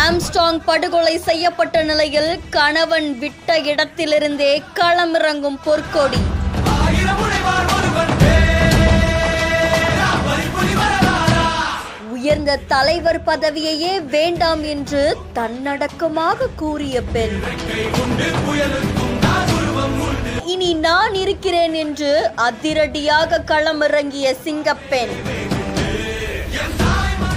Armstrong படுகொலை செய்யப்பட்ட நிலையில் கணவன் விட்ட இடத்திலிருந்தே களமிறங்கும் பொற்கொடி. உயர்ந்த தலைவர் பதவியையே வேண்டாம் என்று தன்னடக்கமாக கூறிய பெண். இனி நான் இருக்கிறேன் என்று அதிரடியாக களமிறங்கிய சிங்கப்பெண்.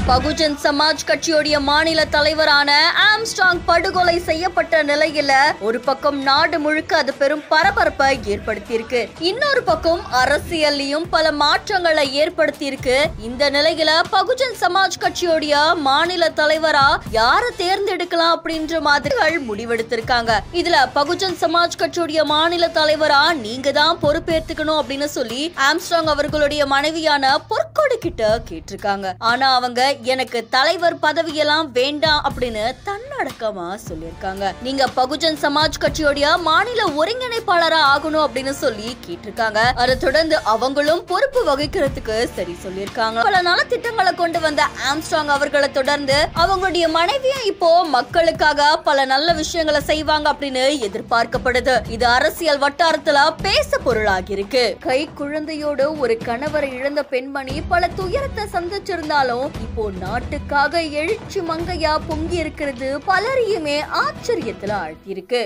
பகுஜன் சமாஜ் கட்சியுடைய மாநில தலைவரான ஆம்ஸ்ட்ராங் படுகொலை செய்யப்பட்ட நிலையில ஒரு பக்கம் நாடு முழுக்க அது பெரும் பரபரப்பை ஏற்படுத்தியிருக்கு. இன்னொரு பக்கம் அரசியல்லையும் பல மாற்றங்களை ஏற்படுத்தியிருக்கு. இந்த நிலையில பகுஜன் சமாஜ் கட்சியுடைய மாநில தலைவரா யாரை தேர்ந்தெடுக்கலாம் அப்படின்ற மாதிரி முடிவெடுத்திருக்காங்க. இதுல பகுஜன் சமாஜ் கட்சியுடைய மாநில தலைவரா நீங்க தான் பொறுப்பேற்றுக்கணும் அப்படின்னு சொல்லி ஆம்ஸ்ட்ராங் அவர்களுடைய மனைவியான பொற்கொடி கிட்ட கேட்டிருக்காங்க. ஆனா அவங்க எனக்கு தலைவர் பதவியெல்லாம் வேண்டாம் அப்படின்னு தன்னடக்கமா சொல்லியிருக்காங்க. நீங்க பகுஜன் சமாஜ் கட்சியோட மாநில ஒருங்கிணைப்பாளரா ஆகணும் அப்படின்னு சொல்லி கேட்டிருக்காங்க. அதை தொடர்ந்து அவங்களும் பொறுப்பு வகிக்கிறதுக்கு சரி சொல்லியிருக்காங்க. பல நலத்திட்டங்களை கொண்டு வந்த ஆம்ஸ்ட்ராங் அவர்களை தொடர்ந்து அவங்களுடைய மனைவியும் இப்போ மக்களுக்காக பல நல்ல விஷயங்களை செய்வாங்க அப்படின்னு எதிர்பார்க்கப்படுது. இது அரசியல் வட்டாரத்துல பேச பொருளாகி இருக்கு. கை குழந்தையோடு ஒரு கணவரை இழந்த பெண்மணி பல துயரத்தை சந்திச்சிருந்தாலும் இப்போ நாட்டுக்காக எழுச்சி மங்கையா பொங்கி இருக்கிறது பலரையுமே ஆச்சரியத்துல ஆழ்த்தியிருக்கு.